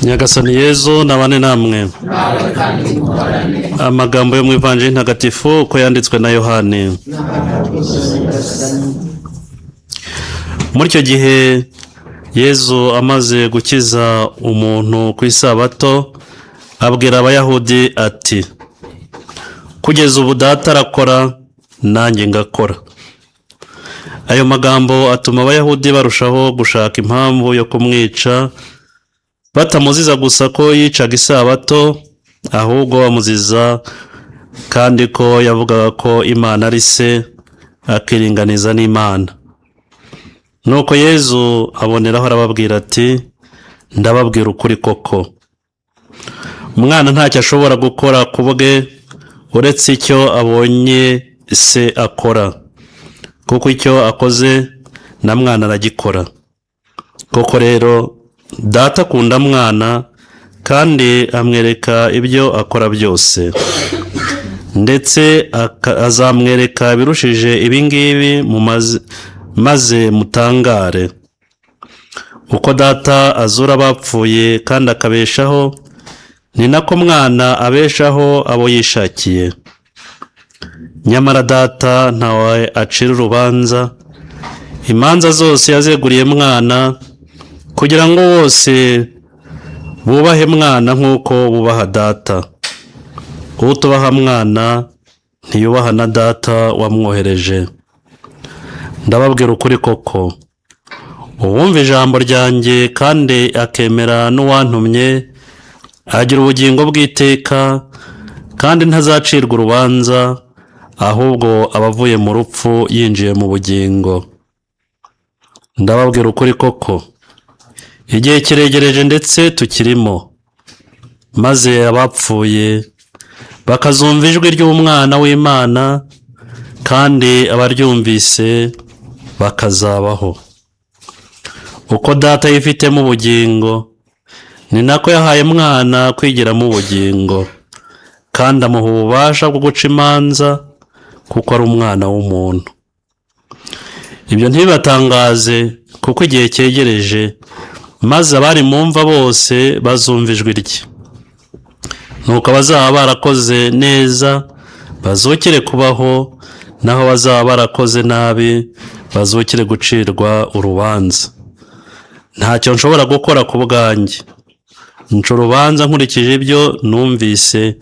Nyagasani Yezu nabane namwe. Amagambo yo mu Ivanjili ntagatifu uko yanditswe na Yohani. Muri icyo gihe Yezu amaze gukiza umuntu ku isabato, abwira Abayahudi ati: kugeza ubu Data arakora, nanjye ngakora. Ayo magambo atuma Abayahudi barushaho gushaka impamvu yo kumwica, batamuziza gusa ko yicaga isabato, ahubwo bamuziza kandi ko yavugaga ko Imana ari se, akiringaniza n'Imana. Nuko Yezu aboneraho arababwira ati: ndababwira ukuri koko, umwana ntacyo ashobora gukora ku bwe uretse icyo abonye se akora, kuko icyo akoze na mwana aragikora. Koko rero Data akunda mwana kandi amwereka ibyo akora byose, ndetse azamwereka birushije ibingibi maze mutangare. Uko Data azura abapfuye kandi akabeshaho, ni nako mwana abeshaho abo yishakiye. Nyamara Data ntawe acira urubanza, imanza zose yazeguriye mwana, kugira ngo bose bubahe mwana nk'uko bubaha Data. Utubaha mwana ntiyubaha na Data wamwohereje. Ndababwira ukuri koko, uwumva ijambo ryanjye kandi akemera n'uwantumye agira ubugingo bw'iteka, kandi ntazacirwa urubanza, ahubwo abavuye mu rupfu yinjiye mu bugingo. Ndababwira ukuri koko, igihe kiregereje ndetse tukirimo, maze abapfuye bakazumva ijwi ry'Umwana w'Imana, kandi abaryumvise bakazabaho. Uko Data yifitemo ubugingo, ni nako yahaye mwana kwigiramo ubugingo, kandi amuha ububasha bwo guca imanza, kuko ari umwana w'umuntu. Ibyo ntibibatangaze, kuko igihe cyegereje, maze abari mu mva bose bazumva ijwi rye. Nuko abazaba barakoze neza bazukire kubaho, naho bazaba barakoze nabi bazukire gucirwa urubanza. Ntacyo nshobora gukora ku bwanjye, nca urubanza nkurikije ibyo numvise,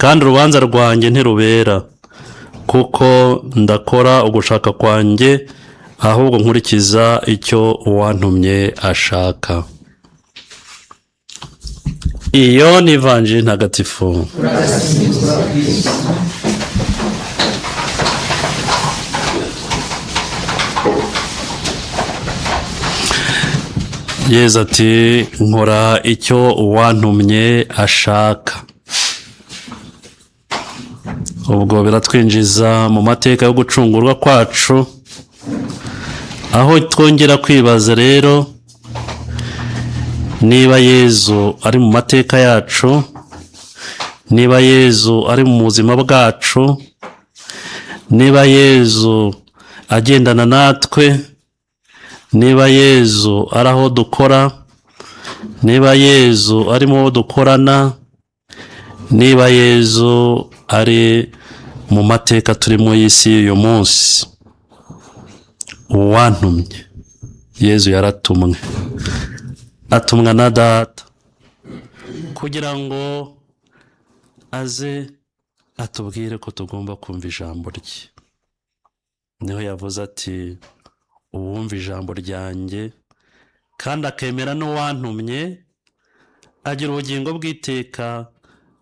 kandi urubanza rwanjye ntirubera, kuko ndakora ugushaka kwanjye, ahubwo nkurikiza icyo uwantumye ashaka. Iyo ni Ivanjili ntagatifu. Yezu ati: nkora icyo uwantumye ashaka. Ubwo biratwinjiza mu mateka yo gucungurwa kwacu, aho twongera kwibaza rero niba Yezu ari mu mateka yacu, niba Yezu ari mu buzima bwacu, niba Yezu agendana natwe, niba Yezu ari aho dukora, niba Yezu ari mu bo dukorana, niba Yezu ari mu mateka turimo y'isi y'uyu munsi. Uwantumye, Yezu yaratumwe, atumwa na Data kugira ngo aze atubwire ko tugomba kumva ijambo rye. Niho yavuze ati: uwumva ijambo ryanjye kandi akemera n'uwantumye agira ubugingo bw'iteka,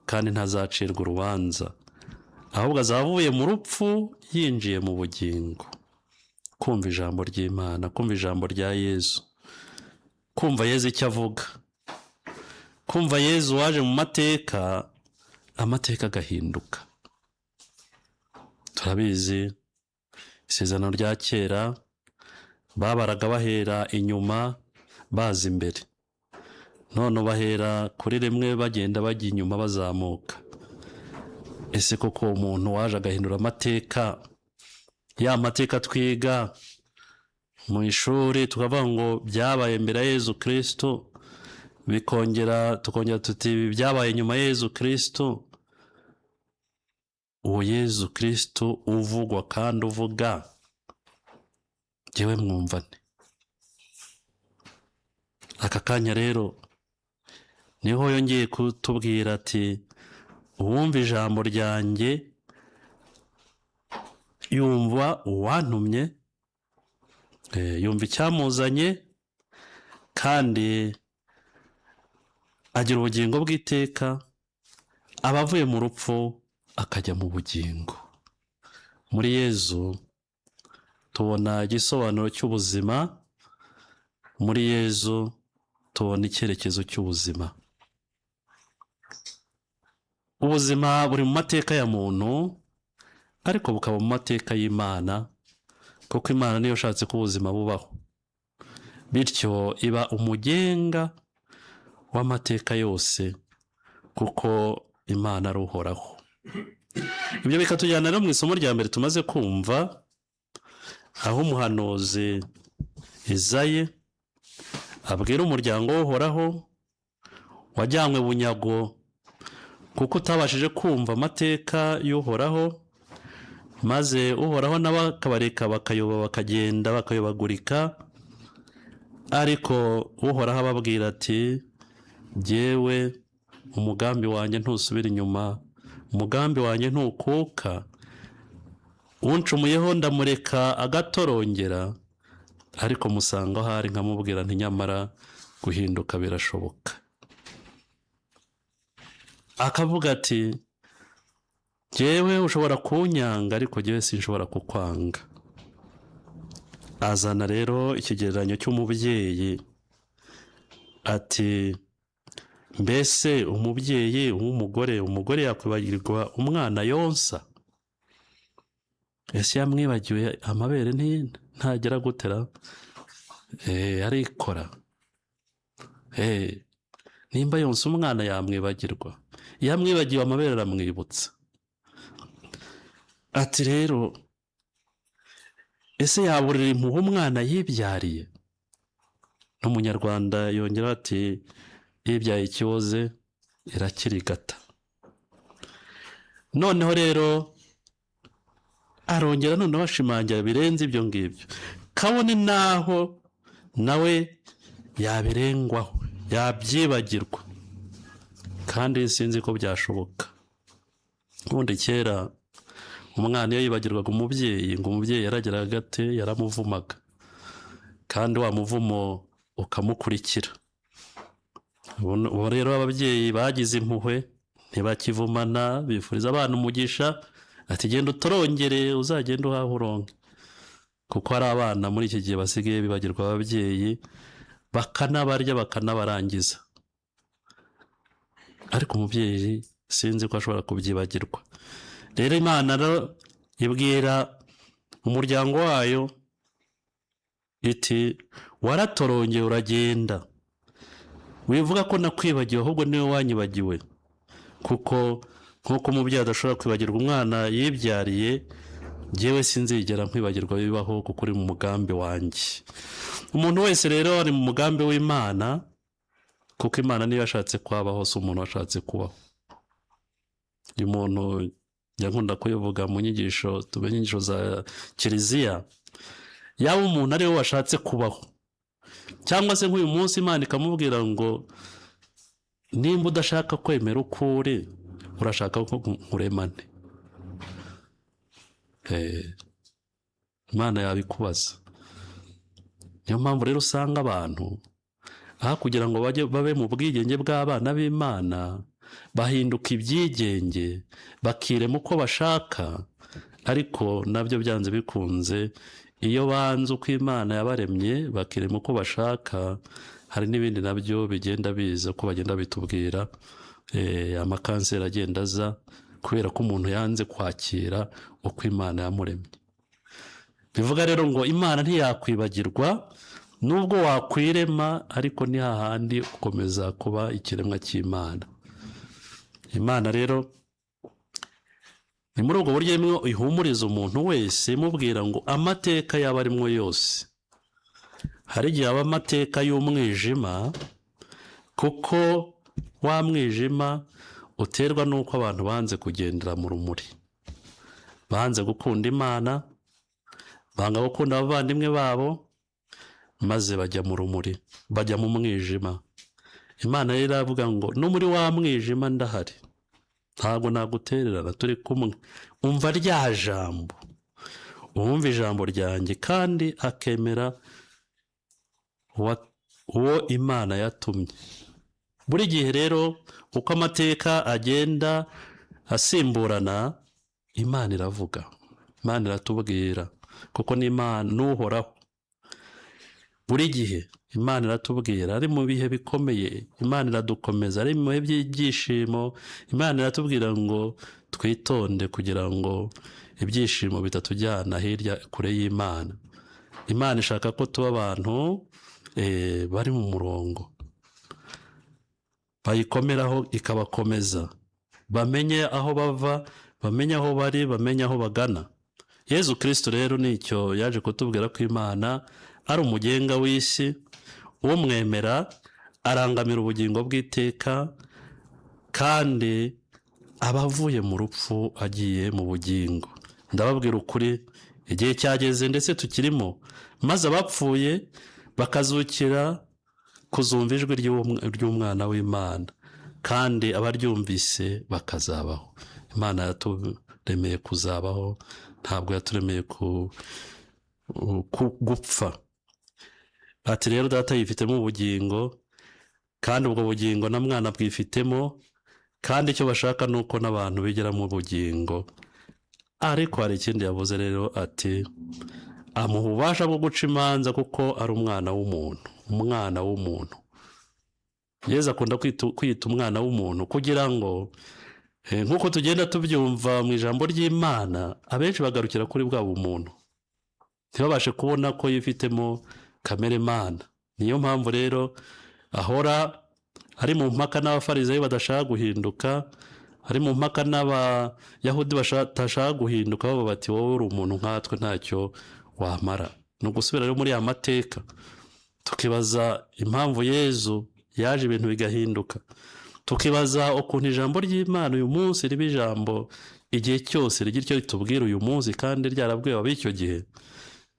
kandi ntazacirwa urubanza, ahubwo azaba avuye mu rupfu yinjiye mu bugingo. Kumva ijambo ry'Imana, kumva ijambo rya Yezu, kumva Yezu icyo avuga, kumva Yezu waje mu mateka, amateka agahinduka. Turabizi isezerano rya kera babaraga bahera inyuma baza imbere, none bahera kuri rimwe bagenda bajya inyuma bazamuka. Ese koko umuntu waje agahindura amateka, ya mateka twiga mu ishuri tukavuga ngo byabaye mbere ya Yezu Kristo, tukongera tuti byabaye nyuma ya Yezu Kristo. Uwo Yezu Kristo uvugwa kandi uvuga, jyewe mwumvane. Aka kanya rero niho yongeye kutubwira ati uwumva ijambo ryanjye yumva uwantumye, yumva icyamuzanye, kandi agira ubugingo bw'iteka, aba avuye mu rupfu akajya mu bugingo. Muri Yezu tubona igisobanuro cy'ubuzima, muri Yezu tubona icyerekezo cy'ubuzima. Ubuzima buri mu mateka ya muntu, ariko bukaba mu mateka y'Imana, kuko Imana niyo yashatse ko ubuzima bubaho, bityo iba umugenga w'amateka yose, kuko Imana ari uhoraho. Ibyo bikatujyana rero mu isomo rya mbere tumaze kumva, aho umuhanuzi Izayi abwira umuryango w'uhoraho wajyanywe bunyago kuko utabashije kumva amateka y'uhoraho, maze uhoraho nabo akabareka bakayoba, bakagenda bakayobagurika. Ariko uhoraho ababwira ati jyewe umugambi wanjye ntusubira inyuma, umugambi wanjye ntukuka, uncumuyeho ndamureka agatorongera, ariko musanga aho ari nkamubwira nti nyamara guhinduka birashoboka. Akavuga ati jyewe ushobora kunyanga, ariko jyewe sinshobora kukwanga. Azana rero ikigereranyo cy'umubyeyi ati mbese umubyeyi umugore yakwibagirwa umwana yonsa? Ese yamwibagiwe amabere ntagera gutera? Arikora. Nimba yonsa umwana yamwibagirwa, yamwibagiwe amabere aramwibutsa. Ati rero ese yaburira impuhwe umwana yibyariye? N'umunyarwanda yongera ati yibyaye ikiboze irakirigata. Noneho rero arongera noneho ashimangira birenze ibyo ngibyo, kabone naho nawe yabirengwaho, yabyibagirwa, kandi sinzi ko byashoboka. Ubundi kera umwana iyo yibagirwaga umubyeyi, ngo umubyeyi yarageraga gate yaramuvumaga, kandi wa muvumo ukamukurikira. Ubu rero ababyeyi bagize impuhwe ntibakivumana, bifuriza abana umugisha, ati genda utorongere uzagenda uhaha uronke. Kuko hari abana muri iki gihe basigaye bibagirwa ababyeyi, bakanabarya bakanabarangiza, ariko umubyeyi sinzi ko ashobora kubyibagirwa. Rero Imana ibwira umuryango wayo iti waratorongeye uragenda, wivuga ko nakwibagiwe, ahubwo niwe wanyibagiwe. Kuko nk'uko umubyeyi adashobora kwibagirwa umwana yibyariye, jyewe sinzigera nkwibagirwa bibaho, kuko uri mu mugambi wanjye. Umuntu wese rero ari mu mugambi w'Imana, kuko Imana niyo yashatse kwabaho, si umuntu washatse kubaho. Uyu muntu yankunda kuyivuga mu nyigisho za Kiliziya, yaba umuntu ari we washatse kubaho, cyangwa se nk'uyu munsi Imana ikamubwira ngo nimba udashaka kwemera uko uri, urashaka ko nkuremane. Imana yabikubaza. Niyo mpamvu rero usanga abantu aha kugira ngo babe mu bwigenge bw'abana b'Imana, bahinduka ibyigenge, bakirema uko bashaka. Ariko nabyo byanze bikunze, iyo banze uko Imana yabaremye bakirema uko bashaka, hari n'ibindi nabyo bigenda biza, ko bagenda bitubwira, amakanseri agenda aza kubera ko umuntu yanze kwakira uko Imana yamuremye. Bivuga rero ngo Imana ntiyakwibagirwa nubwo wakwirema, ariko ni hahandi ukomeza kuba ikiremwa cy'Imana. Imana rero ni muri ubwo buryo imwe ihumuriza umuntu wese, imubwira ngo amateka yaba arimwo yose hari igihe aba amateka y'umwijima, kuko wa mwijima uterwa n'uko abantu banze kugendera mu rumuri, banze gukunda Imana, banga gukunda abavandimwe babo, maze bajya mu rumuri, bajya mu mwijima. Imana rero iravuga ngo no muri wa mwijima ndahari, ntabwo nagutererana, turi kumwe. Umva rya jambo, uwumva ijambo ryanjye kandi akemera uwo Imana yatumye. Buri gihe rero uko amateka agenda asimburana, Imana iravuga, Imana iratubwira, kuko ni Imana n'uhoraho. Buri gihe Imana iratubwira, ari mu bihe bikomeye Imana iradukomeza, ari mu bihe by'ibyishimo Imana iratubwira ngo twitonde kugira ngo ibyishimo bitatujyana hirya kure y'Imana. Imana ishaka ko tuba abantu bari mu murongo, bayikomeraho ikabakomeza, bamenye aho bava, bamenye aho bari, bamenye aho bagana. Yezu Kristo rero nicyo yaje kutubwira ko Imana ari umugenga w'isi, umwemera arangamira ubugingo bw'iteka, kandi abavuye mu rupfu agiye mu bugingo. Ndababwira ukuri, igihe cyageze ndetse tukirimo, maze abapfuye bakazukira kuzumva ijwi ry'umwana w'Imana, kandi abaryumvise bakazabaho. Imana yaturemeye kuzabaho, ntabwo yaturemeye gupfa. Ati rero Data yifitemo ubugingo, kandi ubwo bugingo na Mwana bwifitemo, kandi icyo bashaka ni uko n'abantu bigera mu bugingo. Ariko hari ikindi yavuze rero, ati amuha ububasha bwo guca imanza kuko ari umwana w'umuntu. Umwana w'umuntu, Yezu akunda kwita umwana w'umuntu kugira ngo nk'uko tugenda tubyumva mu ijambo ry'Imana, abenshi bagarukira kuri bwa bumuntu, ntibabashe kubona ko yifitemo kamere Mana. Niyo mpamvu rero ahora ari mu mpaka n'abafarisayo badashaka guhinduka, ari mu mpaka n'abayahudi batashaka guhinduka, baba bati wowe uri umuntu nkatwe ntacyo wamara. Ni ugusubira rero muri ya mateka tukibaza impamvu Yezu yaje ibintu bigahinduka, tukibaza ukuntu ijambo ry'Imana uyu munsi riba ijambo igihe cyose rigira icyo ritubwira uyu munsi, kandi ryarabwiwe ab'icyo gihe,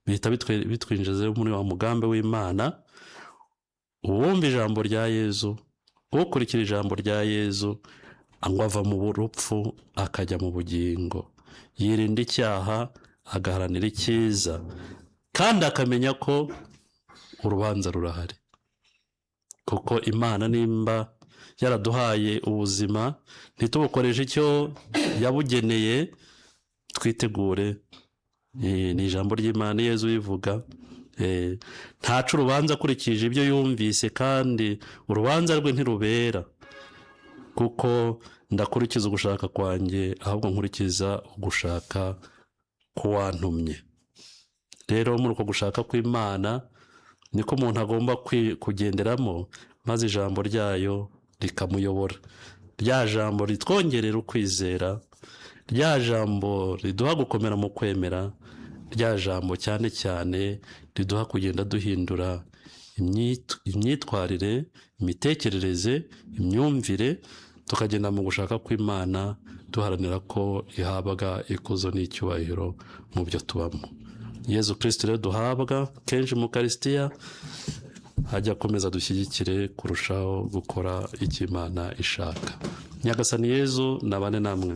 bihita bitwinjiza muri wa mugambi w'Imana. Uwumva ijambo rya Yezu, ukurikira ijambo rya Yezu, ngo ava mu rupfu akajya mu bugingo, yirinda icyaha agaharanira icyiza, kandi akamenya ko urubanza rurahari. Kuko Imana nimba yaraduhaye ubuzima, ntitubukoreshe icyo yabugeneye, twitegure. Ni ijambo ry'Imana Yezu bivuga, ntaca urubanza akurikije ibyo yumvise, kandi urubanza rwe ntirubera, kuko ndakurikiza ugushaka kwanjye, ahubwo nkurikiza ugushaka k'uwantumye. Rero muri uko gushaka kw'Imana niko umuntu agomba kugenderamo, maze ijambo ryayo rikamuyobora. Rya jambo ritwongerera ukwizera, rya jambo riduha gukomera mu kwemera, rya jambo cyane cyane riduha kugenda duhindura imyitwarire, imitekerereze, imyumvire, tukagenda mu gushaka kw'Imana, duharanira ko ihabwa ikuzo n'icyubahiro mu byo tubamo. Yezu Kristo rero duhabwa kenshi mu Ukaristiya, hajya akomeza dushyigikire kurushaho gukora icyo Imana ishaka. Nyagasani Yezu nabane namwe.